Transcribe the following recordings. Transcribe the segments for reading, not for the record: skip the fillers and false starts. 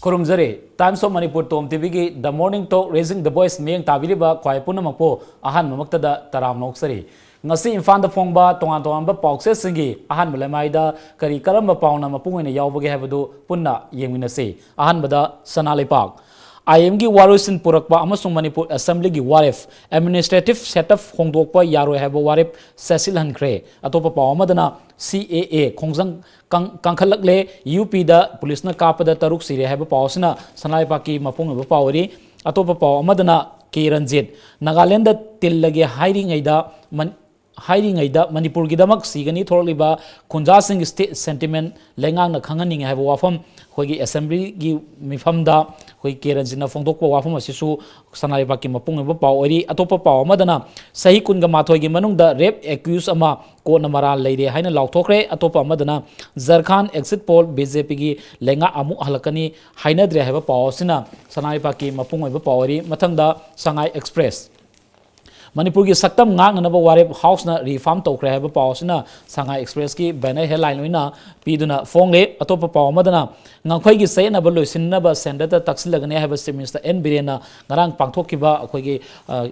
Khurumjare, Times of Manipur TOMTV ki The Morning Talk Raising the Voice miyang tabiriba khwai punamako ahan mamaktada taram noksari. Ngasi imfan da phongba tongan ba paukse singi ahan malamaida kari karamba pauna mapungena yawbage habadu punna yengminase. Ahan bada SANALEIBAK. IM ki warusin purakpa amasung Manipur Assembly ki warif administrative setup hongdokpa yaro habo warif Cecil Hankre atopa pawamadana CAA Khongjang Kangkhalakle UP da police na kapada taruk sire habo pawsina SANALEIBAK ki mapung ba pawri atopa pawamadana K Ranjit Nagaland da tillage hiring aida Manipur gidamak sigani thorliba Khunja Singh state sentiment lengang na khanganing habo wafam hoigi assembly gi mifamda hoi keranjina fongdokpa wafam asisu SANALEIBAK ki mapung ba pawri atopa pawamadana sahi kunga mathoi gi manungda rape accused ama ko namara leire haina lauthokre atopa madana Zarkhan exit poll BJP gi lenga amu halakani haina dre haba pawsina SANALEIBAK ki mapung ba pawri mathangda Sangai Express Manipur ki saktam ngang na ba warep house na reform tokre haba pawsina Sangai Express ki banner headline loina piduna fongle atopa pawamadana ngangkhoi gi sayna ba loisinna ba sendata taksilagane haba minister N Birena ngarang pangthokiba akhoi gi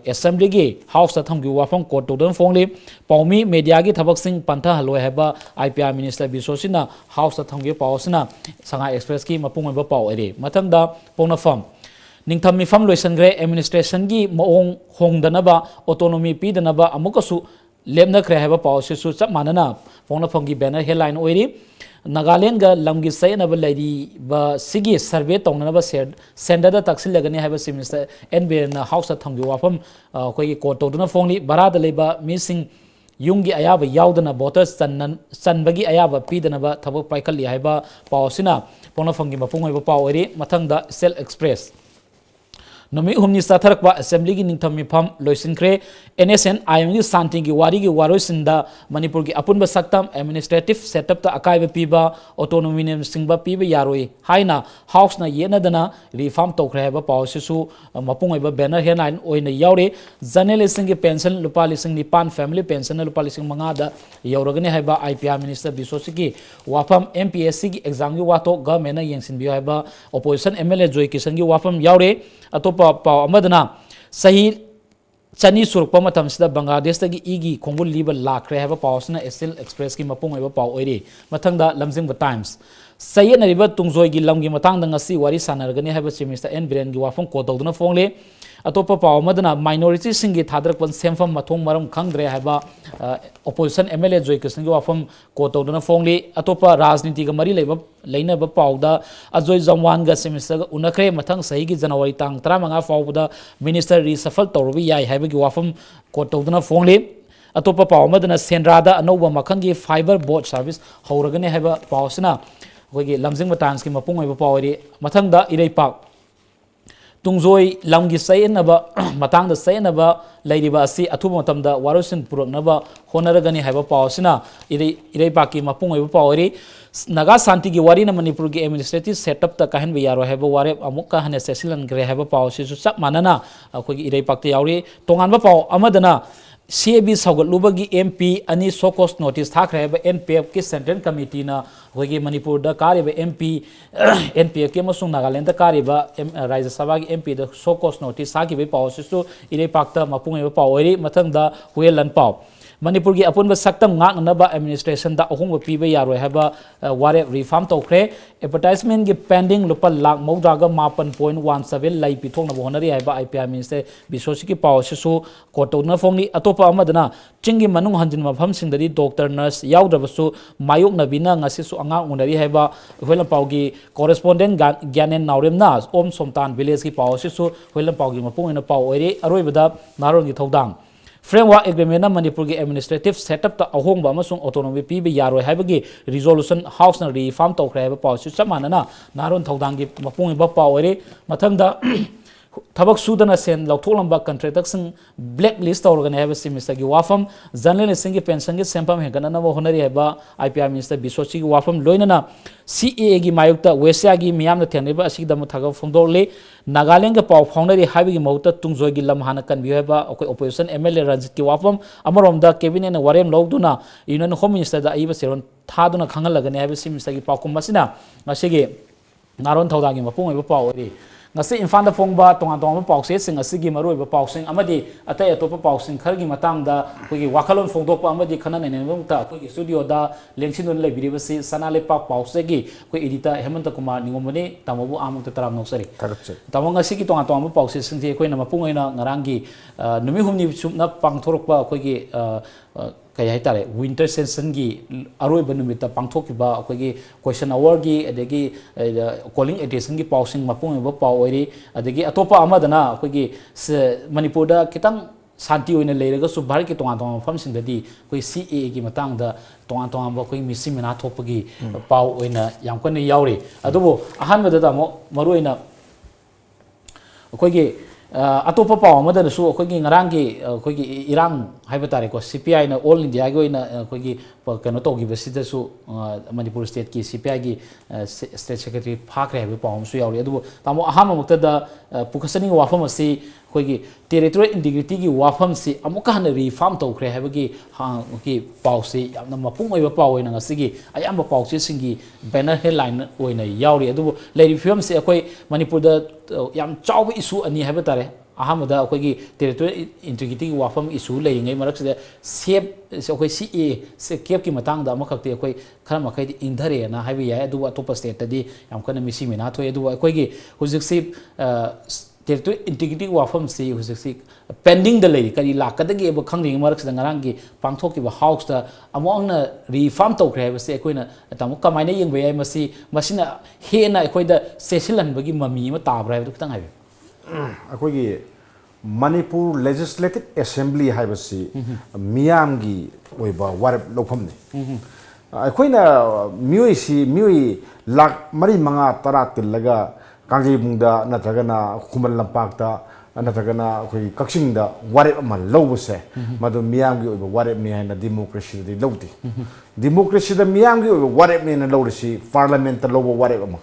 assembly gi house ta thamgi wafam court todon fongle pawmi media gi thabak sing pantha haloi haba IPR minister Bisosina house ta thamgi pawsina Sangai Express ki mapung ba paw ere mathangda ponafam Ningtham mifam loisangre administration gi maong hongdanaba autonomy pidanaba amukasu lemna kre haba pawse su chap manana phongna phongi banner headline oiri Nagaland ga lamgi sayna ba lady ba sigi survey tongnaba sender da taksil lagani haba minister NB na house thangi wafam khoi ko toduna phongli barada leba missing yungi ayaba yaudana voters sanbagi ayaba pidanaba thabok paikali haba pawsina phongna phongi mapungoi ba pawri mathangda Cell Express Nomi humni satharakwa assembly gi ningtham mifam loisinkre NSN IM gi santing gi wari gi waroisinda Manipur gi apunba saktam administrative setup ta akai ba piba autonomy nem singba piba yaroi haina house na yena dana reform tokre ba pawsisu mapungoi ba banner headline oina yaure journalism gi pension lupa lising nipan family pension lupa lising manga da yauragani haiba IPR minister Bisosi gi wafam MPSC gi exam gi wato government na yengsin bi haiba opposition MLA Joy Kisan gi wafam yaure atopa paw amadana sahi chani surukpa matamsida Bangladesh tagi igi khongul liba lakre haba pawsna SL Express ki mapung eba paw oire mathangda lamjingba times sayena riba tungzoi gi lamgi matangda ngasi wari sanargani haba minister N Biren gi wafam ko tawduna fongle atopa paw amadana minority singi thadrak pan semfam mathong maram khangdre haba opposition MLA Joy Kisan gi wafam ko tawduna fongle atopa rajniti ga mari leba leina ba pawda ajoy jamwan ga semester ga unakre mathang sahi gi January tang 35 fawda minister reshuffle tawbi yai haiba gi wafam ko tawduna fongle atopa paw amadana senrada anoba makhangi fiber boat service hauragane haiba pawsina hoigi lamjing matans ki mapung oi ba pawri mathangda Ireipak Tungzoi lamgi sayenaba matangda sayenaba lairiba asi athuba matamda warosin puraknaba honaragani haiba pawsina Ireipak ki mapung oi ba pawri Naga Santi gi wari na Manipur gi administrative setup ta kahen bi yaro haba ware amuk ka hane Cecilan gre haba paw si su chap manana akhoi gi Ireipak te yauri tongan ba paw amadana CAB Saugatluba gi MP ani sokos notice thakre haba NPF ki Central Committee na hoigi Manipur da kariba MP NPF ke masung Nagaland da kariba Rajya Sabha gi MP da sokos notice thaki be paw si su Ireipak ta mapung ba paw ori mathangda huelan paw Manipur gi apunba saktam ngangnaba administration da ahungba piba yaroi haba ware reform tokre advertisement gi pending lupa lakh maudaga 8.17 lai pithong na bonari haba IPR minister Bisosi ki pawsisu kotona phongni atopa amadana chingi manung hanjin mafam singdari doctor nurse yaudrabasu mayuk nabina ngasisu angang unari haba hoilam pawgi correspondent Gyanen Nauremna Om Somtan village ki pawsisu hoilam pawgi mapung ina paw oire aroibada naron gi thodang Framework Agreement na Manipur gi administrative setup ta ahongba amasung autonomy pibe yaroi haibagi resolution house na reform tokre haiba pawsi chamanana naron thodang gi mapung ba pawre mathangda thabak sudana sen lauktholamba contract sing blacklist tawrgani haiba minister gi wafam journalist gi pension gi sempam hegana na honari haiba IPR minister Bisosi gi wafam loinana CAA gi mayukta Wesya gi miyam na theneba asigda muthaga phongdole Nagaland ga paw phongnari haibi gi mauta tungzoi gi lam hana kan biheba opposition MLA Ranjit ki wafam amaromda cabinet na warem lawduna union home minister da aiba seron thaduna khangal lagani haiba minister gi pakum masina ngasigi naron thawdagi mapung oiba paw ri ngasi imfan da phongba tonga tonga pawse sing asigi maroi ba pawsing amadi atai atopa pawsing khargi matang da kogi wakalon phongdokpa amadi khana ne ta kogi studio da lengsinun lebiri basi sanalepak pawse gi koi editor Hemantakumar Ningombani tamobu amung ta taram noksari tamo ngasi gi tonga tonga pawse sing je koi na mapung oina ngarangi numi humni chupna pangthorokpa kogi kaya hai tare winter session gi aroi banumita pangthokiba kogi question hour gi adegi calling attention gi pausing mapung ba paw ori adegi atopa amadana kogi Manipur da kitang santi oina leiraga su bhar ki tonga tonga pham sing dadi koi CA gi matang da tonga tonga ba koi misi mina thopagi paw oina yam kan yauri adubo ahan ma da mo maruina kogi atopa paw amada su kogi ngarangi kogi irang haiba tare ko CPI na all India go ina kogi kano togi basida su Manipur state ki CPI gi state secretary phakre haiba paw su yauri adubo tamo ahama mukta da pukasani wafam asi kogi territorial integrity gi wafam si amuka hana reform tokre haiba gi ki paw si yamna mapung oiba paw oina ngasigi ayamba paw si singi banner headline oina yauri adubo leiri film si akoi Manipur da yam chawba issue ani haiba tare ahamada akogi territorial integrity gi wafam issue leingai marak sida sep akoi CA se kep ki matang da amakakti akoi khara makai indhare na haiba yai adu atopa state tadi yam kana misi mina thoi adu akoi gi hujik si territorial integrity wafam si hujik si pending da lei kari lakadagi eba khangni marak sida ngarang gi pangthok ki ba house da amongna reform tokre haiba se akoi na tamu kamaina yengbe yai masi masina hena akoi da sesilan bagi mami ma tabra haiba kitang haiba अखोगी Manipur legislative assembly हाइबसी मियामगी ओइबा वारेप लोफमने अखोइना म्यूई लाख मरी मंगा तरा तिल्लगा कांगीमुंगदा नथगना खुमल लंपाकता नथगना अखोई कक्सिंगदा वारेप अमा लौबसे मदु मियामगी ओइबा वारेप नि हाइना डेमोक्रेसी दि लौति डेमोक्रेसी द मियामगी ओइबा वारेप नि ना लौरसी पार्लियामेंट द लौबो वारेप अमा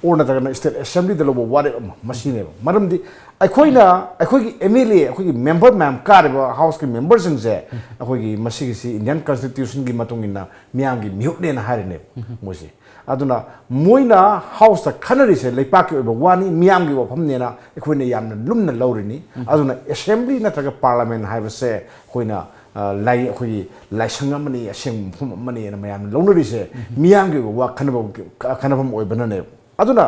और नथगना स्टेट असेंबली द लौबो वारेप अमा मसीने मरमदि अखोइना अखोगी एमएलए अखोगी मेंबर मैम कारबा हाउस के मेंबर सिंग से अखोगी मसीगी इंडियन कॉन्स्टिट्यूशन की मतुंगिना मियामगी म्यूटने ना हारिने मोसे अदुना मोइना हाउस द खनरी से लेपाके ओइबा वानी मियामगी वफमनेना अखोइना यामना लुमना लौरिनी अदुना असेंबली नथगा पार्लियामेंट हाइबसे अखोइना लाई अखोगी लाइसंग अमनी असेंग फम अमनी ना मयाम लौनरी से मियामगी वा खनबम ओइबनने अदुना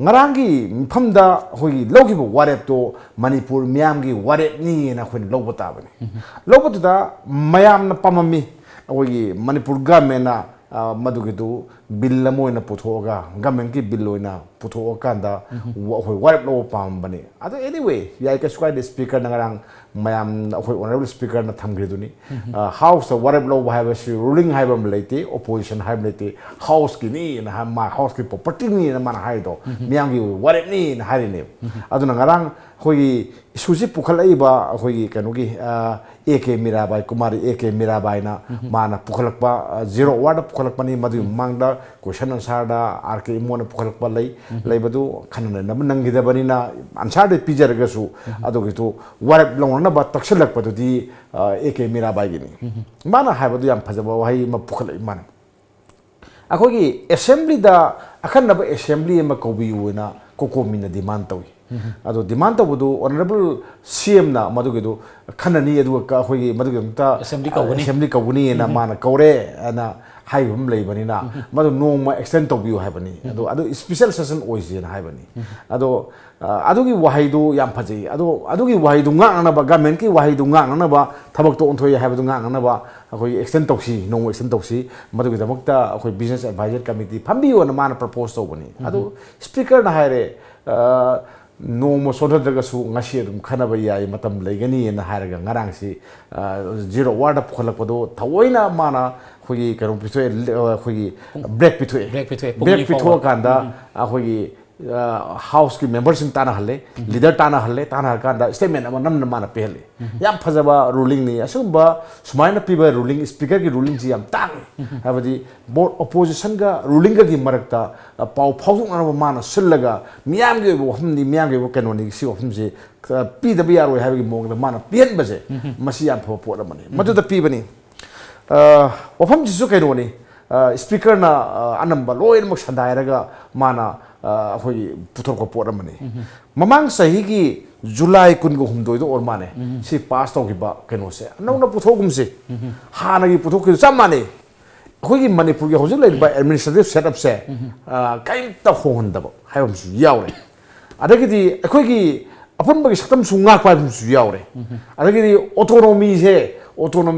ngarangi mphamda hoi logibo warep to Manipur miyamgi warep ni na khoi lobba ta bani lobba tu da mayam na pamami hoi Manipur government na madugi tu bill la moina puthoga government ki bill loina puthoga kanda hoi warep lo pam bani ado anyway yai ka squad speaker na ngarang mayam hoi honorable speaker na thamgri duni house warep lo have a ruling have late opposition have late house ki ni na ma house ki property ni na man hai do miyam gi warep ni na hari ne aduna ngarang hoi isuji pukhalai ba hoi kanu gi AK Mirabai Kumari AK Mirabai na mana pukhalakpa zero word pukhalakpa ni madu mangda question answer da RK Imon pukhalakpa lai badu khanana na nangida bani na answer de pijar ga su adu gi to warep long na ba taksalakpa du di AK Mirabai gi ni mana ha badu yam phajaba wahai ma pukhalai man akogi assembly da akhan na assembly ma kobi na kokomina demand tawi ado demand tabudu honorable CM na madugidu khanani adu ka hoi madugta assembly kawuni na mana kawre na haibum leibani na madu noma extend tobiu haibani ado special session oisi na haibani ado adugi wahaidu yam phajai adugi wahaidu ngang na ba government ki wahaidu ngang na ba thabak to onthoi haibadu ngang na ba akoi extend toksi noma extend toksi madugi damakta akoi business advisor committee phambi ona mana propose to bani ado speaker na haire noma sodhadragasu ngasi dum khanaba yai matam leigani na haraga ngarang si zero word pholakpado thawoina mana khogi karum pithoe khogi break pithoe kanda khogi house ki members in tana halle leader tana kanda statement ama nam mana pehle yam phajaba ruling ni asumba sumaina piba ruling speaker ki ruling ji yam tang habadi board opposition ga ruling ga gi marakta pau phawung ana mana sillaga miyam ge bo humni miyam ge bo kanoni si ofum ji pi da bi aroi habagi mong da mana pien baje masi yam pho pot amani madu da pi bani ofum ji su kanoni speaker na anamba loin mak sandairaga mana akhoi puthor ko pora mani mamang sahi gi July kun go humdoi do or mane si pass to giba keno se nau na puthogum se hana gi puthok ki samane akhoi gi Manipur gi hojik lai ba administrative setup se kain ta honda ba haibam su yaure adagi di akhoi gi apun bagi saktam sunga kwa su yaure adagi di autonomy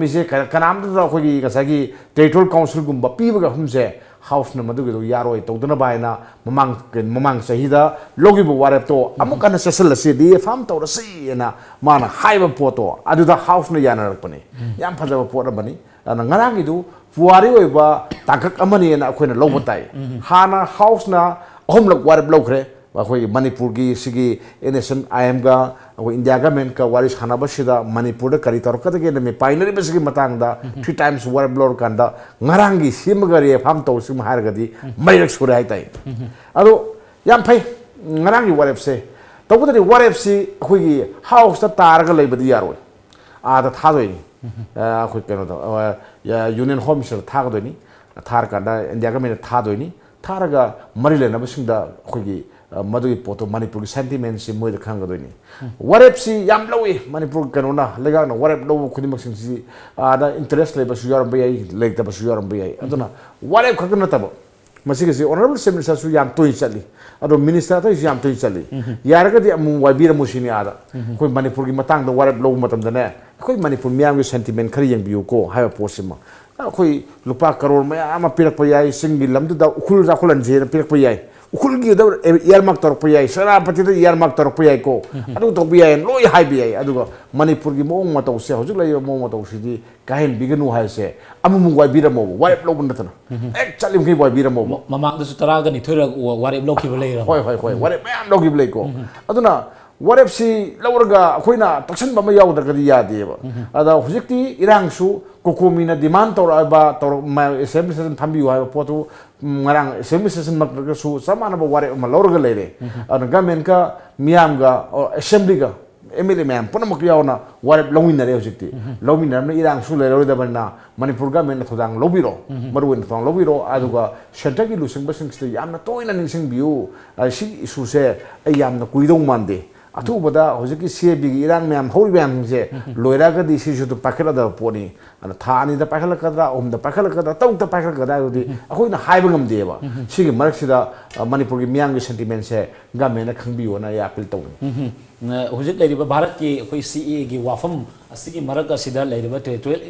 se kanam da akhoi gi kasagi territorial council gumba pibaga humse house na madu do yaroi to dana baina mamang sahida logi bu warep to amukana sesal se di farm to rasi na mana haiba poto adu da house na yana rakpani yam phajaba pot bani ana ngarang idu puari oi ba takak amani na akhoi na lobotai hana house na homlok warep lokre akhoi Manipur gi sigi nation IM ga akhoi India government ka waris khanaba sida Manipur da kari torka da ge me binary basigi matang da 3 times warep lor kanda ngarangi simgari pham to sim har ga di mairak sure hai tai ado yam phai ngarangi warep se tawdari warep si akhoi gi house ta tar ga leibadi yaroi da thadoi akhoi keno da union home minister thagdoi ni thar kanda India government thadoi ni tharaga marile na basingda akhoi gi madui poto Manipur sentiment si moi da khang gadoi ni warep si yam lawi Manipur kanona lega na warep law khudimak sing si da interest le basu yaram bai leg ta basu yaram bai aduna warep khakna tabo masigi si honorable minister su yam toy chali ado minister ta yam toy chali yaraga di amu wabira musini ada koi Manipur gi matang da warep law matam da ne koi Manipur miyam gi sentiment khari yang biu ko ha posima koi lupa karor ma ama pirak pa yai singi lamdu da ukhul ra khulan je pirak pa yai ukul gi da yarmak tor puyai sara pati da yarmak tor puyai ko adu to puyai loi hai puyai adu ko Manipur gi mong ma to se hojuk lai mong ma to si di kahin biganu hai se amu mung wai bira mo wai lo bun tana ek chalim gi wai bira mo mamang da su tara ga ni thoira warep lo ki balei ra hoi warep am lo gi balei ko aduna warep si lawrga khoina taksan ba ma yaw da ga ya de ba ada hojikti irang su kokomina demand tor ba tor ma assembly session thambi wa potu ngarang assembly session mak su samana ba warep ma lawrga leire an government ka miam ga assembly ga MLA ma'am punamak yauna warep lawin re hojikti lawin na irang su leiro da bana Manipur government thodang lobiro marwin thong lobiro aduga center gi lusing basing sti yamna toina ningsing biu si issue se ayamna kuidong mande atubada hojiki CAB gi irang ma'am hori ma'am je loira ga di si ju pakala da poni ana thani da pakala kadra da pakala kadra tau da pakala kadra di akoi na haiba ngam de ba sigi marak sida Manipur gi miang gi sentiment se government na khangbiu na ya appeal to hojik leiriba Bharat ki koi CA gi wafam asigi marak asida leiriba territorial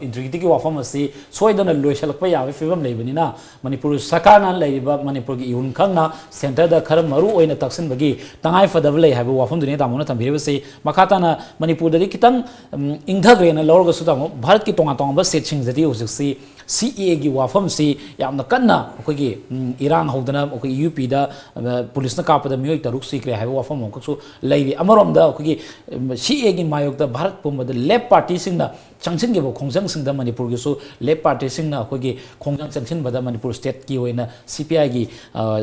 integrity gi wafam asi soidana loisalakpa yawe fibam leibani na Manipur sakana leiriba Manipur gi yun khangna center da khar maru oina taksin bagi tangai fadab lei haiba wafam duni tamona thambire se makata na Manipur da kitang ingthagre na lorga su tamo Bharat ki tonga tonga ba set sing jati hojik si CA gi wafam si yamna kanna koi gi Iran hodana koi UP da police na kapada mioi taruk sikre haiba wafam ko su leiri amarom da koi gi CA gi mayok da Bharat pum da left party sing na changsin gi bo khongjang sing da Manipur gi su left party sing na koi gi khongjang changsin bada Manipur state ki hoina CPI gi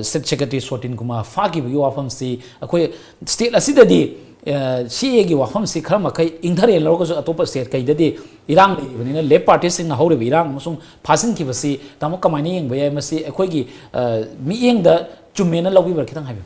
state secretary Sotin Kumar fa gi wafam si koi state asida di CA gi wafam si khama kai ingthare lorgo su atopa state kai dadi irang ni na left party sing na hore irang musung phasin ki basi tamo kamani yeng bayai masi akhoi gi mi yeng da chumena lobi bar khitang haibe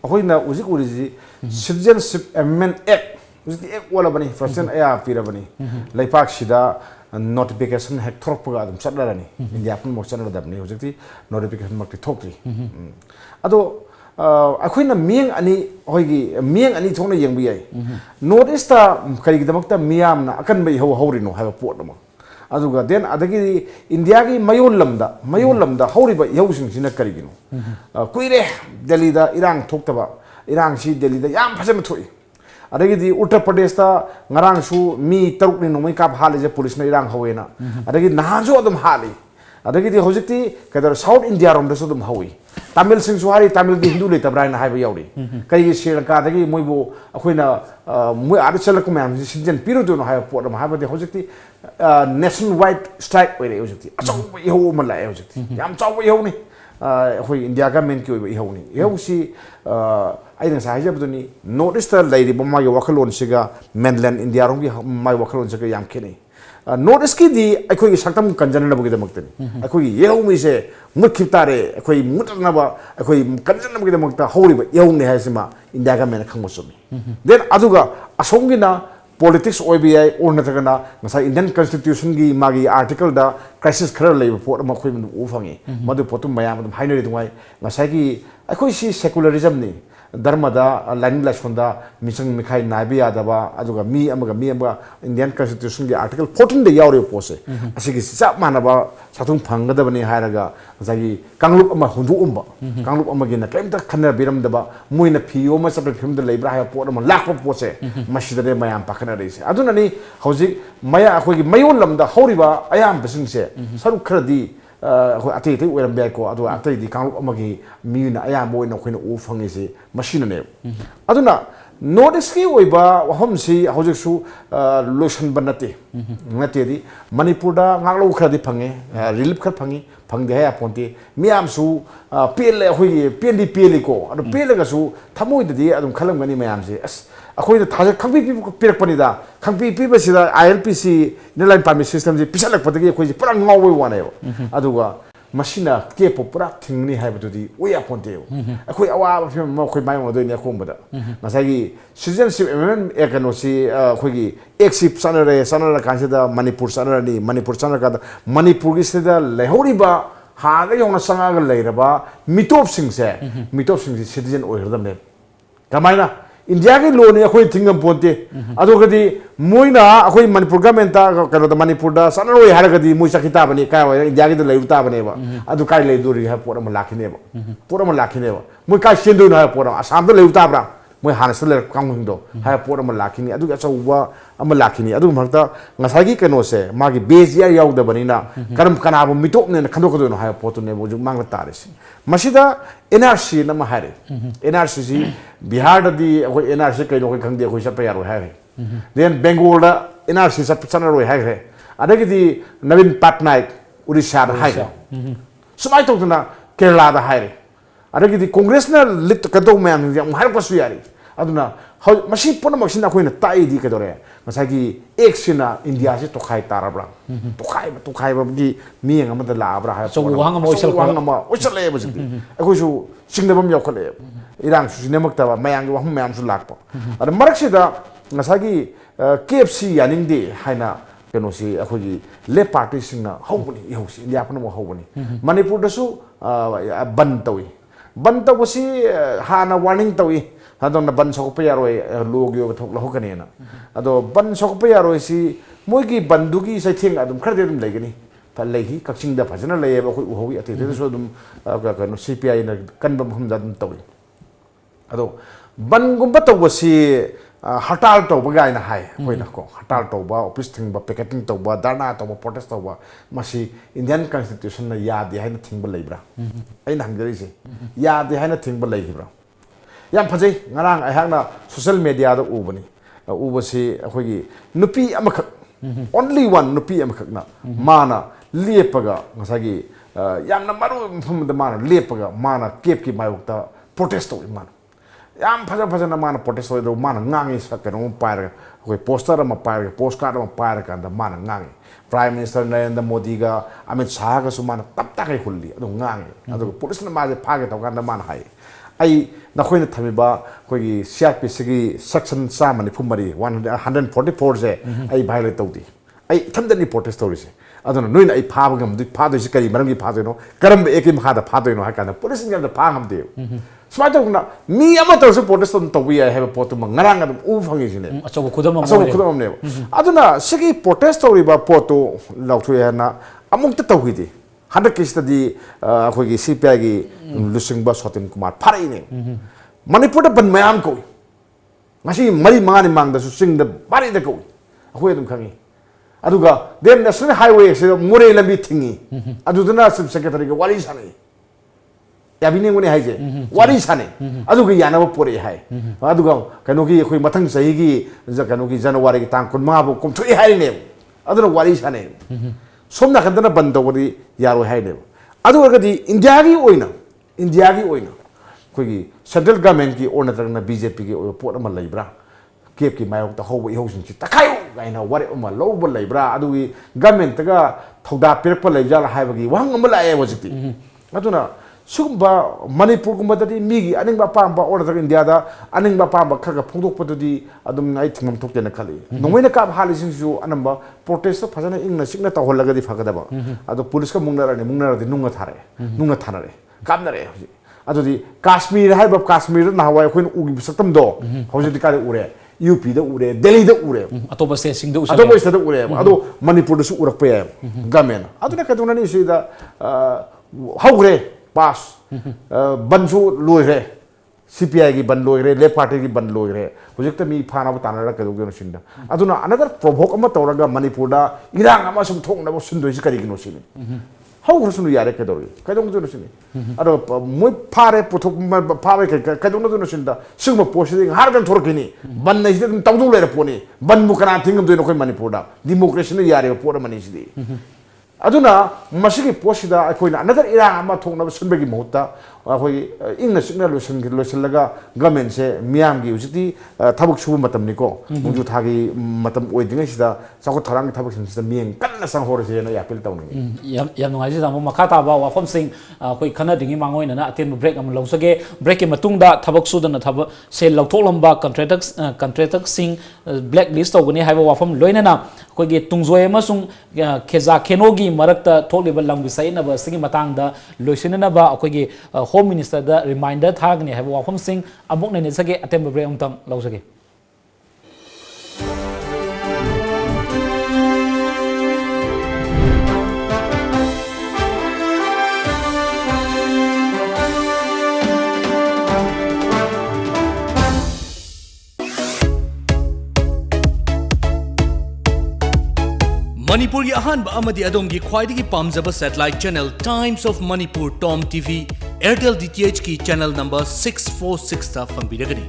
akhoi na uzik uriji citizenship amendment act uzik act wala bani first and aya pira bani laipak sida notification hek thorpa adum chatlarani india pun mo channel dabni uzik notification mak thokri ado akhoi mieng ani hoigi mieng ani thongna yeng biyai notice ta kai gi damakta miam na akan bai hori no ha pot ma aduga den adagi India gi mayol lamda hori ba yausing sina kari gino kuire Delhi da irang thoktaba irang si Delhi da yam phajam thoi adagi di Uttar Pradesh ta ngarang su mi taruk ni nomai kap hale je police na irang hawena adagi nahan su adum hali adagi di hojikti kadar South India rom da su dum hawi Tamil sing suhari Tamil di Hindu le tabrai na haiba yauri kai gi Sri Lanka dagi moibo akhoina moi adu chalak mam sinjen piru do no haiba pot ma haiba de hojikti nationwide strike oi re hojikti achau yeho mala e hojikti yam chau yeho ni hoi India government ki oi yeho ni yeho si aina sa hajab do ni notice ta lai ri bama yo wakalon siga mainland India rom gi mai wakalon siga yam khene north east की अखोई सक्तम कंजनबगीदमक्तनी अखोई येहौमीसे मुत्खिब तारे अखोई मुतनब अखोई कंजनबगीदमक्ता हौरिब येहौनी हाइसिमा India का मेना खंगो चुमी then अदुगा असोंगिना politics OBI or Natagana, Massa Indian Constitution gi magi article da crisis खर लेब पोट अमा खोइ मन उफंगे मदु पोतु मयाम हाइनरि दुंगाय ngасagi अखोइ सि सेकुलरिज्म नि धर्म दा लाइन लाइसन दा मिसंग मिखाइ नाबि यादबा अजुगा मी इंडियन constitution gi article 14 दे यावरे पोसे असिगि चा मानबा साथुं फंगदबनि हायरगा ngасagi कांगलुप अमा हुंदु उम्बा कांगलुप अमा गिना केमता खनर बिरम दबा मुइना फियो मा सप्रे फिल्म द लेब्रा हाय पोट अमा लाख पोसे मसिदने मयाम पाखना रेसे अदुननि हौजि मया अखोइ मयोन लमदा हौरिबा अयाम बसिंगसे सरु खरदि अतै अतै ओइरम बेको अदु अतै दि कांगलुप अमगी मीना अयाम बोइना खोइना उ फंगिसे मसिनने अदुना नॉर्थ ईस्ट की ओइबा वहमसी हौजिकसु लोशन बनते नतेदि मणिपुर दा ngaklo खरदि फंगे रिलीफ खर फंगी फंगदे है अपोंते मियामसु पेले होई पेंदी पेलिको अदु पेलगसु थमोइदि अदुम खलमगनि मयामसे अस अखोइदा थाज खंपि पिरकपनिदा खंपि पिबसिदा ILPC नेलाइन पार्मी सिस्टम जे पिसलकपदगी अखोइ पुरा ngawoi वानेयो अदुगा मशीना केपो पुरा थिंगनी हाइबदुदी ओया पोंते अखोइ अवा फिम मखोइ माइम ओदोइनि अखोमबदा ngасagi सिटीजनशिप एमेंडमेंट एकनोसी अखोइगी एक्सिप सनरा कांसिदा मणिपुर सनरानी मणिपुर सनरा का मणिपुर की सिदा लेहौरिबा हागा योना संगागा लेरबा मिटोप सिंगसे सिटीजन ओइरदमने कमाइना इंडिया की लो ने अखोइ थिंगम पोंते अदोगदी मोइना अखोइ मणिपुर गवर्नमेंट कनो द मणिपुर दा सनरोइ हारगदी मोइ सखिता बनी काय होय इंडिया की द लेउता बनेबा अदु काय लेदोरि हा पोरम लाखिनेबा मोइ काय सेंदो ना पोरम आसाम द लेउता ब्रा मोइ हानस ले कांगुंदो हा पोरम लाखिनि अदु अचौबा अम लाखिनि अदु मरता ngасagi कनो से मागी बेज या याउद बनिना करम कनाबो मिटोप ने खंदोकदो हा पोतु ने बोजु मांगला तारेसि मसिदा NRC नम हारे NRC जी बिहार ददी अखोइ NRC कइनो खै खंदे अखोइ सप यारो हारे देन बेंगोल दा NRC सप सनरोइ हारे अदगिदी नवीन पटनायक उड़ीसा दा हारे सुमाइ तोतना केरला दा हारे अदगिदी कांग्रेस ना लिट कदो मयाम हार पसु यारी अदुना मसी पुनमक्सिना अखोइना ताइदी कदोरे ngасagi एक्सिना इंडिया से तोखाइ ताराब्रा तोखाइबगी मियंग अमदा लाब्रा हाय so wang am ओइसले बजि अखोइसु सिंगदबम यावखले इरांग सुसिनेमक्तबा मयांग वहम मयाम सु लाकपा अद मरक्सिदा ngасagi KFC यानिंगदे हाइना कनोसी अखोगी ले पार्टी सिंगना हौबनी यौसी इंडिया पनम हौबनी मणिपुर दसु बन तौबसी हाना वार्निंग तौई अदोना बन सोकप यारोय लोगियो थोक लहोकनेना अदो बन सोकप यारोय सी मोइगी बंदुगी सैथिंग अदुम खरदे अदुम लेगनी फलेही कक्सिंग दा फजना लेब अखोइ उहोगी अतेते सो अदुम कनो CPI ना कनबम हमजा अदुम तौई अदो बनगुंबा तौबसी हड़ताल तौबा गाइना हाय होइना को हड़ताल तौबा ऑफिस थिंगबा पैकेटिंग तौबा धरना तौबा प्रोटेस्ट तौबा मसी इंडियन कॉन्स्टिट्यूशन ना यादे हाइना थिंगबा लेब्रा अइना हंगरिसे यादे हाइना थिंगबा लेगिब्रा याम फजै ngarang aihakna social media da ubani ubasi akhoi nupi amakak only one nupi amakakna mana lepaga ngasagi yamna maru mfam da mana lepaga mana kep ki mayukta protest to mana yam faja na mana protest do mana ngangi sakano pair akhoi poster ama pair postcard ama pair kan da mana ngangi Prime Minister Narendra Modi ga Amit Shah ga sumana tapta kai hulli adu ngangi adu police na ma je phage to kan da mana hai ai nakhoi thamiba khoi CRPC gi section samani phumari 144 je ai violate tawdi ai thamdani protest tawrise aduna noina ai phaba gam du phado si kari maram gi phado no karam ekim khada phado no hakana police ngam da phangam de smart na mi ama tawse protest on tawbi ai have potu ngarang adum u phangi sine acho khudam ne aduna sigi protest tawriba potu lauthu na amuk ta tawhidi 100 case di akhoi CPI gi lusingba sotim kumar pharaine Manipur da ban mayam ko ngasi mari mangani mangda su sing da bari da ko akhoi adum khangi aduga dem national highway se more lambi thingi adudana sub secretary ga wari sane yabine ngone haije wari sane aduga yana pore hai aduga kano gi akhoi mathang sahi gi kano gi January gi tang kun ma bo kum thui hai ne aduna wari sane somna khandana band tawdi yaro hai ne aduga di India gi oina khoi central government ki orna tagna BJP ki pot ama leibra kep ki mayok ta hobo ihosing chi takayo गाइना वारे Uma lobe Lebra अदुगी government गा थौदा पिरप लेबजाला हाइबगी वहंग अम लाए वजिति अदुना सुगुम्बा मणिपुर गुम्बददी मिगी अनिंगबा पांबा order India दा अनिंगबा पांबा खगा फोंदोकपददी अदुम आई थिंगम थोक्तेना खाली नोंगैना काब हालिसिंसु अनंबा protest फजना इंगना सिगना तहलगदी फगदबा अदो police का मुंगनारदी नुंगा थारे काबनरे अदुदी काश्मीर हाइबा काश्मीर नाहवाय खोइन उगी सतमदो हौजदी काले उरे यूपी दा उरे दिल्ली दा उरे अतोबा स्टेट दा उरे अतोबा स्टेट दा उरे अदो मणिपुर दसु उरकपे गवर्नमेंट अदुना कदुनानी सिदा हौग्रे पास बनसु लोइरे CPI की बन लोइरे ले पार्टी की बन लोइरे हुजिक मी फाना तानरा कदुगे नसिंदा अदुना अनदर प्रोवोक अमा तौरगा मणिपुर दा इरांग अमा सुम थोंगना सुंदोइस करिगिनो सिनि हौग्रसुनु यारे कदोरि कदोंगदो नसिनि अदो मोय फारे पुथोक फावे कदोंगदो नसिंदा सिगम पोसिदिंग हारगन थोरकिनी बन नैसिदे तौदु लेरे पोनी बन मुकरा थिंगम दोइ नखोय मणिपुर दा डेमोक्रेसी ने यारे पोर मनिसिदि अदुना मसिगी पोसिदा अखोइना अनदर इरांग अमा थोंगना सुनबेगी महत्ता अखोइ इंगना सिगना लोसलगा गवर्नमेंट से मियामगी उजिति थबक सुबु मतमनिको मुजु थागी मतम ओइदिङैसिदा साखो थरांग थबक सिनसिदा मियं कन्ना संहोरसे न यापिल तौनि याम नुंगाइसि जामो मखा ताबा वाफम सिंग अखोइ खना दिङि मांगोइना अतेन ब्रेक अम लौसगे ब्रेक के मतुंगदा थबक सुदना थब से लौथोलंबा कॉन्ट्रैक्टर सिंग ब्लैक लिस्ट तौगनि हाइबा वाफम लोइनना अखोइगे तुंगजोय अमसुंग खेजा खेनोगी मरक्ता थोलिबा लंगि सैनबा सिगी मतंगदा लोइसिननबा अखोइगे होम मिनिस्टर दा रिमाइंडर थागनि हाइबा वाफम सिंग अमुक ने सगे अतेम ब्रेक अमतंग लौसगे मणिपुर अहानब अमदी अदोंगी ख्वाइदगी पामजब satellite channel Times of Manipur TOMTV Airtel DTH की चैनल नंबर 646 ता फंगबिरगनी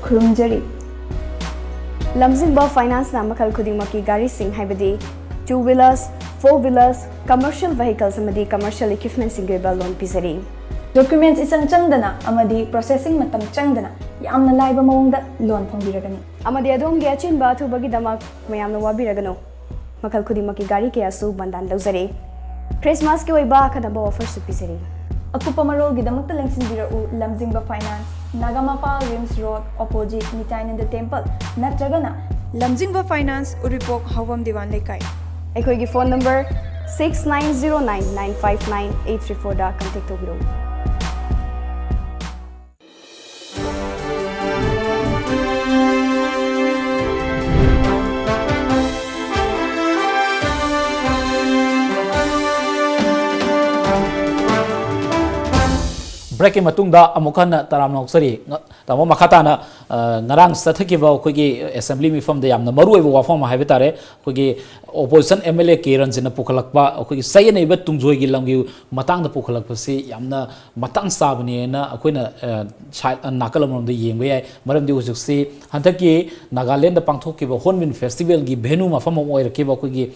खुरुमजरी लमजिंगबा फाइनेंस ना मखल खुदिंगमकी गाड़ी सिंह हाइबदी 2 व्हीलर्स 4 व्हीलर्स कमर्शियल व्हीकल्स अमदी कमर्शियल इक्विपमेंट सिंगेबा लोन पिजरी डॉक्यूमेंट्स इचंग चंगदना अमदी प्रोसेसिंग मतम चंगदना यामना लाइबा मवंगदा लोन फंगबिरगनी अमदी अदोंगी अचिनबा थुबगी दमक मयामना वाबिरगनो मखल खुदिंगमकी गाड़ी के असु बंदान लौजरे क्रिसमस के ओइबा खदबा ऑफर सुपिजरी अकुपा मरोल गिदमक्ता लेंसिनबिरउ लमजिंगबा फाइनेंस नागामापा रिम्स रोड ऑपोजिट निटाइनंद टेंपल नत्रगना लमजिंगबा फाइनेंस उरिपोक हवम दीवान लेकाई अखोइगी फोन नंबर 6909959834 दा कांटेक्ट तोबिरो ब्रेक के मतुंगदा अमुखन तराम नौसरी तमो मखाताना ngarang sathkiba khogi assembly mi fam de yamna maru oi wafam haibe tare khogi opposition MLA Kiran jina pukhalakpa khogi sayne ba tungjoi gi lamgi matang da pukhalakpa si yamna matang sabni na akoina nakalam de yengba yai maram di usuk si hanthaki Nagaland da pangthokkiba Hornbill festival gi venue ma fam oi rakiba khogi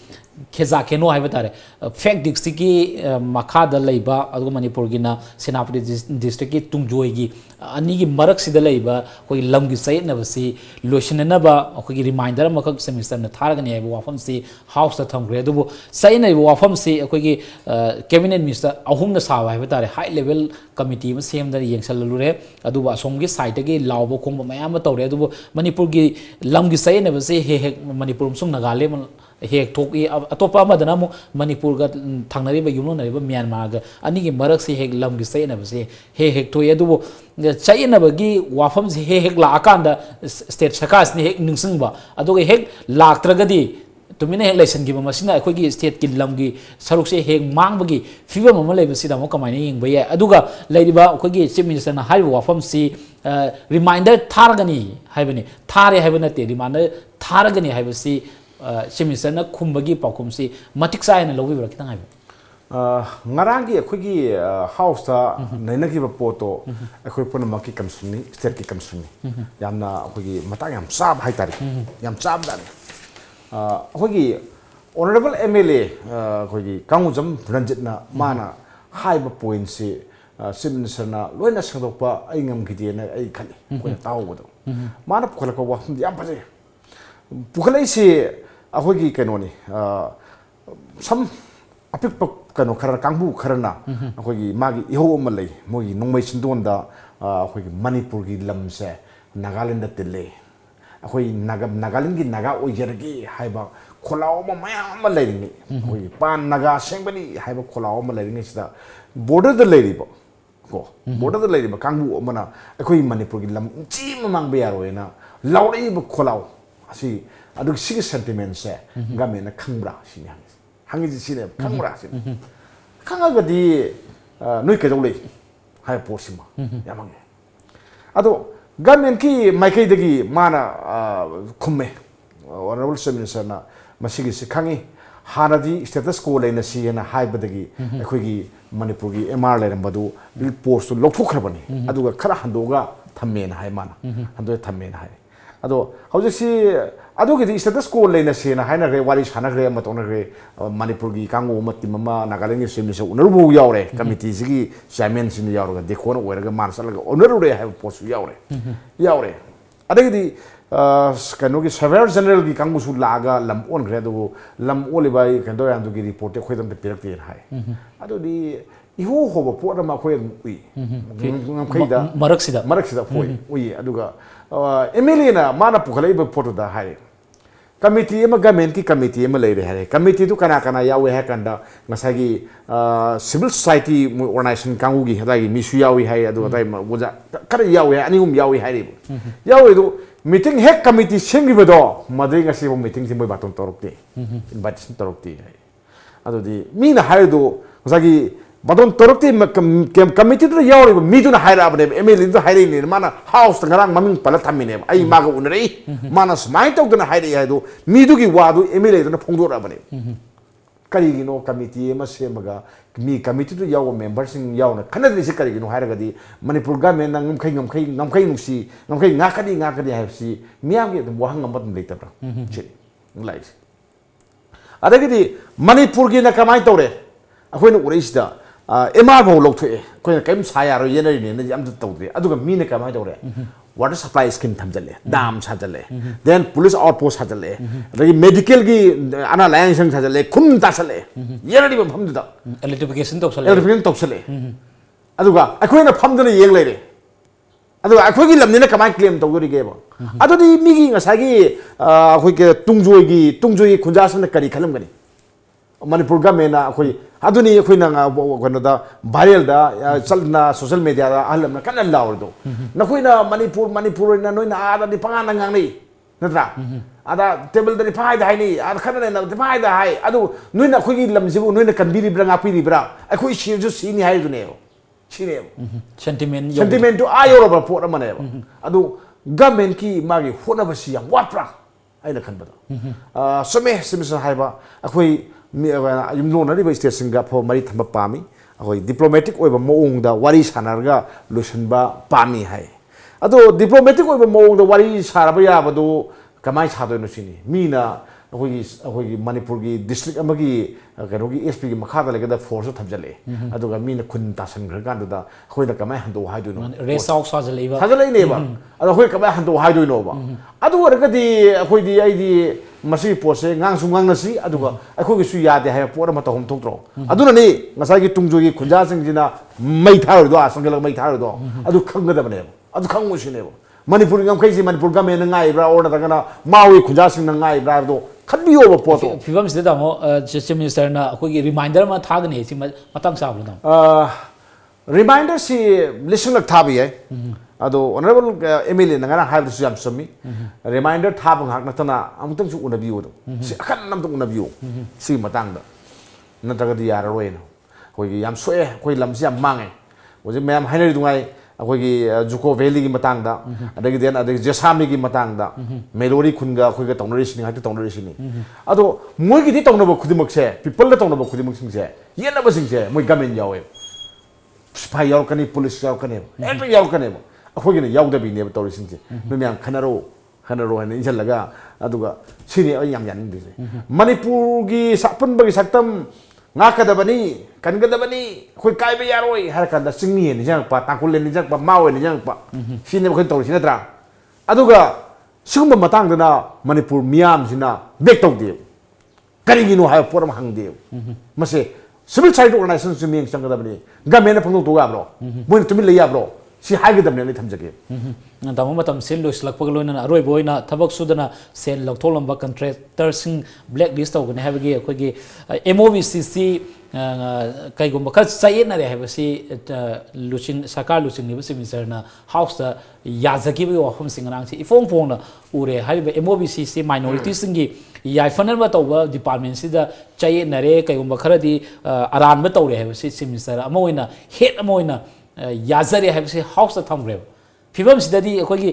kheza keno haibe tare fact district ki makha da leiba agu Manipur gi na Senapati district ki tungjoi gi ani gi marak sida leiba khoi lamgi sayna basi loishinna ba khoi reminder makak semester na tharagani ai wafam si house ta thamgre du sayna wafam si khoi gi cabinet minister ahum na sawa hai tare high level committee ma sem da yengsal lure adu ba som gi site gi lawbo khong mayam ma tawre du Manipur gi lamgi sayna basi he he Manipur sum Nagaland hek thoki atopa amadana mu Manipur ga thangnari ba yumno nari ba Myanmar ga ani gi marak si hek lamgi sayna basi he hek thoy adu sayna ba gi wafam si he hek la akanda state sakas ni hek ningsing ba adu ge hek laktragadi tumine hek lesson gi ba masina akhoi gi state ki lamgi saruk se hek mang ba gi fiba mama leba si da mo kamai ni yeng ba ya aduga leidi ba akhoi gi chief minister na hai wafam si reminder tharagani haibani thare haibana te reminder tharagani haibasi chief minister na khumbagi paukumsi matik sai na lobi bra kitang haiba ngarangi akhoi house ta nainaki ba poto akhoi pon maki kamsuni state ki kamsuni yamna akhoi matang yam sab hai tari yam sab dan akhoi honorable MLA akhoi kangujam ranjit na mana hai ba point si Minister loina sangdokpa ai ngamgidena ai khali ko tawbodo mana pukhalakwa wafum yam phaje pukhalai si ahogi kanoni sam apik kano khara kangbu kharana ahogi magi iho malai mogi nongmai sindonda ahogi Manipur gi lamse Nagaland da tille ahogi Nagaland gi naga oijergi haiba kholaw ma mayam malai ni ahogi pan naga sengbani haiba kholaw malai ni sida border da leiribo ko border da leiribo kangbu amana akoi Manipur gi lam chi mamang beyaroina laurei bu kholaw asi aduk sigi sentiment se gamena khangbra sini hangi sini khangbra sini khangagadi noi kedolei hai posima yamang ado gamen ki maikai dagi mana khumme honorable minister na masigi se khangi hanadi status ko leina si na haibadagi akhoi Manipur gi MR leirambadu post lokhukrabani aduga khara handoga thamen hai mana hando thamen hai ado hausi adugi status ko leina si na haina re wali sana re matona re Manipur gi kango matimama Nagaland gi semni se unaru yaure committee sigi chairman sin yaure de khona weraga mansalaga unaru re have post yaure adagi kano gi surveyor general gi kango su laga lam on gre do lam olibai kando yandu gi report e khoidam pirak te hai ado di iho hoba pot ma khoi ui ngam khaida maraksida foi ui aduga MLA na mana pukhalai ba pot da hai committee ema government ki committee ema leire hai committee tu kana yawe ha kanda ngasagi civil society organization kangu gi hadagi misu yawi hai adu dai moja kada yawe anigum yawi hai yawe do meeting hek committee sengi bedo madai ngasi bo meeting simoi baton torokte invitation torokte hai adu di mina hai do ngasagi baton torokte committee do yawi bo mi do na haira abne MLA do haira ni mana house ngarang maming pala thamine ai maga unrei mana smai tok do na haira hai do mi do gi wadu MLA do na phongdor abne karigino committee ma semaga mi committee do yaw members sing yaw na khanadri se karigino hairagadi Manipur government ngamkai nusi ngamkai ngakadi haipsi miam ge wahang ngambat leitabra chi lai adagidi Manipur gi na kamai tawre akhoi na ureisda MR bo lokthoe akhoi kaim saya ro yenari ne yam tawde aduga mi na kamai tawre water supply scheme thamjale dam sajale then police outpost sajale regi medical gi ana line sang sajale khum tasale yenari ba phamda electrification toksale aduga akhoi phamdana yeng leire aduga akhoi gi lamni na kamai claim tawgori ge ba adudi mi gi ngasagi akhoi ke tungjoy khunjasana kari khalam gani Manipur government na akhoi aduni akhoi na kono da viral da chalna social media da alam na kana lawdo na khoi na Manipur na noi na ada di pangana ngang ni natra ada table da di phai da hai ni ada khana na di phai da hai adu noi na khoi gi lamjibu noi na kanbiri bra ngapiri bra akhoi shir ju sini hai du ne chine sentiment to ayo ro pot amane adu government ki magi hona basi yang watra ai na khanbada some haiba akhoi yumlona riba station ga pho mari thamba pami ahoi diplomatic oiba moong da wari sanarga losanba pami hai ado diplomatic oiba moong da wari saraba ya badu kamai chado no sini mina ahoi Manipur gi district amagi kanogi SP gi makha da force thamjale aduga mina khun tasan gragan da ahoi da kamai hando haidu no resau sajale ne ba ado ahoi kamai hando haidu no ba adu wargadi ahoi di ai di masi pose ngang sungang nasi aduga akhoi gi su yade hai pora ma tahom thotro aduna ni ngasai gi tungjo gi khunja sing jina mai thar do asangala mai thar do adu khangga da bane adu khangu sine bo Manipur ngam kai si Manipur ga me na ngai bra order da kana mawi khunja sing na ngai bra do khabiyo bo poto fibam sida da mo chief minister na akhoi gi reminder ma thagane si matang sablu na reminder si listen lak thabi hai ado honorable MLA na ngara haibu su yam sami reminder thabang hak na tana amutang su unabiyo do si akan nam tung unabiyo si matang da na taga di yara roi no koi yam soe koi lam si yam mange oje ma'am hainari dungai akoi gi Juko Valley gi matang da adagi den adagi Jesami gi matang da Melori khunga khoi ga tongnari sini ha tongnari sini ado moi gi di tongnabo khudimak se people la tongnabo khudimak sing se yena ba sing se moi gamen yawe spy yaw kani police yaw kani every yaw kani akhoi gi yaw da bi ne ba tori sing se no myam khanaro hana injal laga aduga sini ay yam yan ndi Manipur gi sapun bagi saktam ngakada bani ꯀꯟꯒꯗꯕꯅꯤ ꯑꯩꯈꯣꯏ ꯀꯥꯏꯕ ꯌꯥꯔꯣꯏ ꯍꯥꯏꯔ ꯀꯥꯟꯗ ꯆꯤꯡꯃꯤ ꯅꯤꯡꯁꯤꯡꯉꯛꯄ ꯇꯥꯡꯈꯨꯜ ꯅꯤꯡꯁꯤꯡꯉꯛꯄ ꯃꯥꯑꯣꯏ ꯅꯤꯡꯁꯤꯡꯉꯛꯄ ꯁꯤꯅꯦꯕ ꯑꯩꯈꯣꯏꯅ ꯇꯧꯔꯤꯁꯤ ꯅꯠꯇ꯭ꯔꯥ ꯑꯗꯨꯒ ꯁꯤꯒꯨꯝꯕ ꯃꯇꯥꯡꯗꯅ ꯃꯅꯤꯄꯨꯔ ꯃꯤꯌꯥꯝꯁꯤꯅ ꯕꯦꯛ ꯇꯧꯗꯦꯕ ꯀꯔꯤꯒꯤꯅꯣ ꯍꯥꯏꯕ ꯄꯣꯠ ꯑꯃ ꯍꯪꯗꯦꯕ ꯃꯁꯤ ꯁꯤꯚꯤꯜ ꯁꯣꯁꯥꯏꯇꯤ ꯑꯣꯔꯒꯅꯥꯏꯖꯦꯁꯟꯁꯨ ꯃꯤꯠꯌꯦꯡ ꯆꯪꯒꯗꯕꯅꯤ ꯒꯃꯦꯟꯅ ꯐꯣꯡꯗꯣꯛꯇꯧ ꯌꯥꯕ꯭ꯔꯣ ꯃꯣꯏꯅ ꯇꯨꯃꯤꯟ ꯂꯩ ꯌꯥꯕ꯭ꯔꯣ ꯁꯤ ꯍꯥꯏꯒꯗꯕꯅꯤ ꯑꯩ ꯊꯝꯖꯒꯦ ꯇꯥꯃꯣ ꯃꯇꯝꯁꯤ ꯂꯣꯏꯁꯤꯜꯂꯛꯄꯒ ꯂꯣꯏꯅꯅ ꯑꯔꯣꯏꯕ ꯑꯣꯏꯅ ꯊꯕꯛ ꯁꯨꯗꯅ ꯁꯦꯜ ꯂꯧꯊꯣꯛꯂꯝꯕ ꯀꯟꯇ꯭ꯔꯦꯛꯇꯔꯁꯤꯡ ꯕ꯭ꯂꯦꯛ ꯂꯤꯁ ꯇꯧꯒꯅꯤ ꯍꯥꯏꯕꯒꯤ ꯑꯩꯈꯣꯏꯒꯤ MOBCC ꯀꯩꯒꯨꯝꯕ ꯈꯔ ꯆꯌꯦꯠꯅꯔꯦ ꯍꯥꯏꯕꯁꯤ ꯁꯔꯀꯥꯔ ꯂꯨꯆꯤꯡꯂꯤꯕ ꯆꯤꯐ ꯃꯤꯅꯤꯁꯇꯔꯅ ꯍꯥꯎꯁꯇ ꯌꯥꯖꯈꯤꯕꯒꯤ ꯋꯥꯐꯝꯁꯤꯡ ꯉꯔꯥꯡꯁꯤ ꯏꯐꯣꯡ ꯐꯣꯡꯅ ꯎꯔꯦ ꯍꯥꯏꯔꯤꯕ MOBCC ꯃꯥꯏꯅꯣꯔꯤꯇꯤꯁꯤꯡꯒꯤ ꯌꯥꯏꯐꯅꯕ ꯇꯧꯕ ꯗꯤꯄꯥꯔꯠꯃꯦꯟꯁꯤꯗ ꯆꯌꯦꯠꯅꯔꯦ ꯀꯩꯒꯨꯝꯕ ꯈꯔꯗꯤ ꯑꯔꯥꯟꯕ ꯇꯧꯔꯦ ꯍꯥꯏꯕꯁꯤ ꯆꯤꯐ ꯃꯤꯅꯤꯁꯇꯔ ꯑꯃ ꯑꯣꯏꯅ ꯍꯦꯠ ꯑꯃ ꯑꯣꯏꯅ ꯌꯥꯖꯔꯦ ꯍꯥꯏꯕꯁꯤ ꯍꯥꯎꯁꯇ ꯊꯝꯈ꯭ꯔꯦꯕ ꯐꯤꯕꯝꯁꯤꯗꯗꯤ ꯑꯩꯈꯣꯏꯒꯤ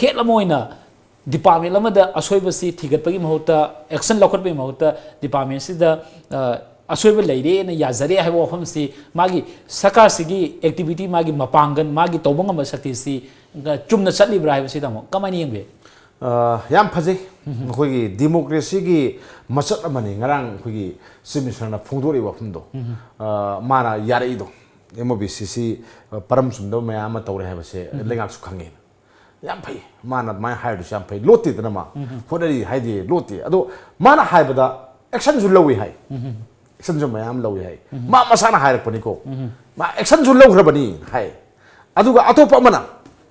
ꯍꯦꯠ ꯑꯃ ꯑꯣꯏꯅ ꯗꯤꯄꯥꯔꯠꯃꯦꯟ ꯑꯃꯗ ꯑꯁꯣꯏꯕꯁꯤ ꯊꯤꯒꯠꯄꯒꯤ ꯃꯍꯨꯠꯇ ꯑꯦꯛꯁꯟ ꯂꯧꯈꯠꯄꯒꯤ ꯃꯍꯨꯠꯇ ꯗꯤꯄꯥꯔꯠꯃꯦꯟꯁꯤꯗ ꯑꯁꯣꯏꯕ ꯂꯩꯔꯦꯅ ꯌꯥꯖꯔꯦ ꯍꯥꯏꯕ ꯋꯥꯐꯝꯁꯤ ꯃꯥꯒꯤ ꯁꯔꯀꯥꯔꯁꯤꯒꯤ ꯑꯦꯛꯇꯤꯚꯤꯇꯤ ꯃꯥꯒꯤ ꯃꯄꯥꯡꯒꯜ ꯃꯥꯒꯤ ꯇꯧꯕ ꯉꯝꯕ ꯁꯛꯇꯤꯁꯤ ꯆꯨꯝꯅ ꯆꯠꯂꯤꯕ꯭ꯔꯥ ꯍꯥꯏꯕꯁꯤꯗ ꯑꯃꯨꯛ ꯀꯃꯥꯏꯅ ꯌꯦꯡꯕꯤ ꯌꯥꯝ ꯐꯖꯩ ꯑꯩꯈꯣꯏꯒꯤ ꯗꯦꯃꯣꯀ꯭ꯔꯦꯁꯤꯒꯤ ꯃꯆꯠ ꯑꯃꯅꯤ ꯉꯔꯥꯡ ꯑꯩꯈꯣꯏꯒꯤ ꯆꯤꯐ ꯃꯤꯅꯤꯁꯇꯔꯅ ꯐꯣꯡꯗꯣꯛꯏꯕ ꯋꯥꯐꯝꯗꯣ ꯃꯥꯅ ꯌꯥꯔꯛꯏꯗꯣ MOBCC ꯄꯔꯝ ꯆꯨꯝꯗꯕ ꯃꯌꯥꯝ ꯑꯃ ꯇꯧꯔꯦ ꯍꯥꯏꯕꯁꯦ ꯂꯩꯉꯥꯛꯁꯨ ꯈꯪꯉꯦ ꯌꯥꯝ ꯐꯩ ꯃꯥꯅ ꯑꯗꯨꯃꯥꯏꯅ ꯍꯥꯏꯔꯤꯗꯨꯁꯨ ꯌꯥꯝ ꯐꯩ ꯂꯣꯠꯇꯦꯗꯅ ꯃꯥ ꯍꯣꯠꯅꯔꯤ ꯍꯥꯏꯗꯤ ꯂꯣꯠꯇꯦ ꯑꯗꯣ ꯃꯥꯅ ꯍꯥꯏꯕꯗ ꯑꯦꯛꯁꯟꯁꯨ ꯂꯧꯏ ꯍꯥꯏ ꯑꯦꯛꯁꯟꯁꯨ ꯃꯌꯥꯝ ꯂꯧꯏ ꯍꯥꯏ ꯃꯥ ꯃꯁꯥꯅ ꯍꯥꯏꯔꯛꯄꯅꯤꯀꯣ ꯃꯥ ꯑꯦꯛꯁꯟꯁꯨ ꯂꯧꯈ꯭ꯔꯕꯅꯤ ꯍꯥꯏ ꯑꯗꯨꯒ ꯑꯇꯣꯞꯄ ꯑꯃꯅ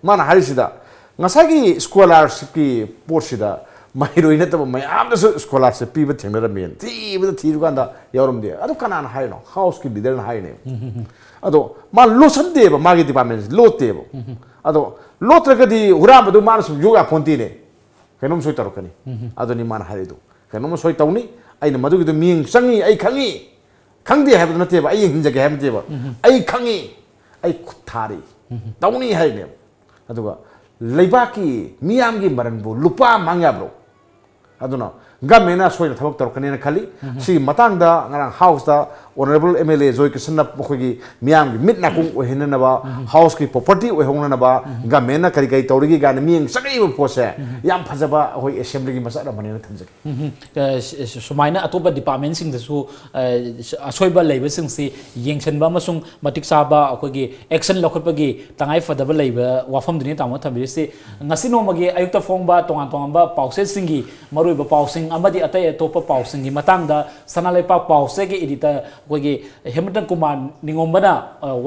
ꯃꯥꯅ ꯍꯥꯏꯔꯤꯁꯤꯗ ꯉꯁꯥꯏꯒꯤ ꯁ꯭ꯀꯣꯂꯥꯔꯁꯤꯞꯀꯤ ꯄꯣꯠꯁꯤꯗ ꯃꯍꯩꯔꯣꯏ ꯅꯠꯇꯕ ꯃꯌꯥꯝꯗꯁꯨ ꯁ꯭ꯀꯣꯂꯥꯔꯁꯤꯞ ꯄꯤꯕ ꯊꯦꯡꯅꯔꯝꯃꯦ ꯊꯤꯔꯨꯀꯥꯟꯗ ꯌꯥꯎꯔꯝꯗꯦ ꯑꯗꯨ ꯀꯅꯥꯅ ꯍꯥꯏꯔꯤꯅꯣ ꯍꯥꯎꯁꯀꯤ ꯂꯤꯗꯔꯅ ꯍꯥꯏꯔꯤꯅꯦ ꯑꯗꯣ ꯃꯥ ꯂꯣꯠꯁꯟꯗꯦꯕ ꯃꯥꯒꯤ ꯗꯤꯄꯥꯔꯠꯃꯦꯟꯁꯤ ꯂꯣꯠꯇꯦꯕ ꯑꯗꯣ ꯂꯣꯠꯇ꯭ꯔꯒꯗꯤ ꯍꯨꯔꯥꯟꯕꯗꯨ ꯃꯥꯅ ꯁꯨꯝ ꯌꯣꯛ ꯌꯥꯄꯣꯟꯇꯦꯅꯦ ꯀꯩꯅꯣꯝ ꯁꯣꯏ ꯇꯧꯔꯛꯀꯅꯤ ꯑꯗꯨꯅꯤ ꯃꯥꯅ ꯍꯥꯏꯔꯤꯗꯣ ꯀꯩꯅꯣꯝ ꯁꯣꯏ ꯇꯧꯅꯤ ꯑꯩꯅ ꯃꯗꯨꯒꯤꯗꯣ ꯃꯤꯌꯦꯡ ꯆꯪꯉꯤ ꯑꯩ ꯈꯪꯉꯤ ꯈꯪꯗꯦ ꯍꯥꯏꯕꯗꯨ ꯅꯠꯇꯦꯕ ꯑꯩ ꯌꯦꯡꯁꯤꯟꯖꯒꯦ ꯍꯥꯏꯕ ꯅꯠꯇꯦꯕ ꯑꯩ ꯈꯪꯉꯤ ꯑꯩ ꯈꯨꯠ ꯊꯥꯔꯤ ꯇꯧꯅꯤ ꯍꯥꯏꯔꯤꯅꯦꯕ ꯑꯗꯨꯒ ꯂꯩꯕꯥꯛꯀꯤ ꯃꯤꯌꯥꯝꯒꯤ ꯃꯔꯟꯕꯨ ꯂꯨꯄꯥ ꯃꯥꯡ ꯌꯥꯕ꯭ꯔꯣ ꯑꯗꯨꯅ ꯒꯃꯦꯟꯅ ꯁꯣꯏꯅ ꯊꯕꯛ ꯇꯧꯔꯛꯀꯅꯤꯅ ꯈꯜꯂꯤ ꯁꯤꯒꯤ ꯃꯇꯥꯡꯗ ꯉꯔꯥꯡ ꯍꯥꯎꯁꯇ ꯑꯣꯅꯔꯦꯕꯜ MLA ꯖꯣꯏ ꯀ꯭रिꯁꯟꯅ ꯑꯩꯈꯣꯏꯒꯤ ꯃꯤꯌꯥꯝꯒꯤ ꯃꯤꯠ ꯅꯥꯀꯣꯡ ꯑꯣꯏꯍꯟꯅꯅꯕ ꯍꯥꯎꯁꯀꯤ ꯄ꯭ꯔꯣꯄꯔꯇꯤ ꯑꯣꯏꯍꯧꯅꯅꯕ ꯒꯃꯦꯟꯅ ꯀꯔꯤ ꯀꯔꯤ ꯇꯧꯔꯤꯒꯦ ꯀꯥꯏꯅ ꯃꯤꯠꯌꯦꯡ ꯆꯪꯉꯛꯏꯕ ꯄꯣꯠꯁꯦ ꯌꯥꯝ ꯐꯖꯕ ꯑꯩꯈꯣꯏ ꯑꯦꯁꯦꯝꯕ꯭ꯂꯤꯒꯤ ꯃꯆꯠ ꯑꯃꯅꯦꯅ ꯊꯝꯖꯒꯦ ꯁꯨꯃꯥꯏꯅ ꯑꯇꯣꯞꯄ ꯗꯤꯄꯥꯔꯠꯃꯦꯟꯁꯤꯡꯗꯁꯨ ꯑꯁꯣꯏꯕ ꯂꯩꯕꯁꯤꯡꯁꯤ ꯌꯦꯡꯁꯤꯟꯕ ꯑꯃꯁꯨꯡ ꯃꯇꯤꯛ ꯆꯥꯕ ꯑꯩꯈꯣꯏꯒꯤ ꯑꯦꯛꯁꯟ ꯂꯧꯈꯠꯄꯒꯤ ꯇꯉꯥꯏꯐꯗꯕ ꯂꯩꯕ ꯋꯥꯐꯝꯗꯨꯅꯤ ꯇꯥꯃꯣ ꯊꯝꯕꯤꯔꯤꯁꯤ ꯉꯁꯤ ꯅꯣꯡꯃꯒꯤ ꯑꯌꯨꯛꯇ ꯐꯣꯡꯕ ꯇꯣꯉꯥꯟ ꯇꯣꯉꯥꯟꯕ ꯄꯥꯎꯆꯦꯁꯤꯡꯒꯤ ꯃꯔꯨꯑꯣꯏꯕ ꯄꯥꯎꯁꯤꯡ ꯑꯃꯗꯤ ꯑꯇꯩ ꯑꯇꯣꯞꯄ ꯄꯥꯎꯁꯤꯡꯒꯤ ꯃꯇꯥꯡꯗ ꯁꯅꯥꯂꯩꯕꯥꯛ ꯄꯥꯎꯆꯦꯒꯤ ꯏꯗꯤꯇꯔ ꯑꯩꯈꯣꯏꯒꯤ ꯍꯦꯃꯟꯇꯀꯨꯃꯥꯔ ꯅꯤꯡꯒꯣꯝꯕꯅ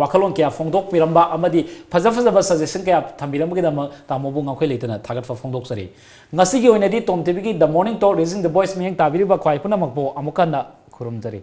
ꯋꯥꯈꯜꯂꯣꯟ ꯀꯌꯥ ꯐꯣꯡꯗꯣꯛꯄꯤꯔꯝꯕ ꯑꯃꯗꯤ ꯐꯖꯕ ꯁꯖꯦꯁꯟ ꯀꯌꯥ ꯊꯝꯕꯤꯔꯝꯕꯒꯤꯗꯃꯛ ꯇꯥꯃꯣꯕꯨ ꯉꯝꯈꯩ ꯂꯩꯇꯅ ꯊꯥꯒꯠꯄ ꯐꯣꯡꯗꯣꯛꯆꯔꯤ ꯉꯁꯤꯒꯤ ꯑꯣꯏꯅꯗꯤ ꯇꯣꯝ ꯇꯤꯚꯤꯒꯤ ꯗ ꯃꯣꯔꯅꯤꯡ ꯇꯣꯛ ꯔꯦꯖꯤꯡ ꯗ ꯚꯣꯏꯁ ꯃꯤꯠꯌꯦꯡ ꯇꯥꯕꯤꯔꯤꯕ ꯈ꯭ꯋꯥꯏ ꯄꯨꯝꯅꯃꯛꯄꯨ ꯑꯃꯨꯛ ꯍꯟꯅ ꯈꯨꯔꯨꯝꯖꯔꯤ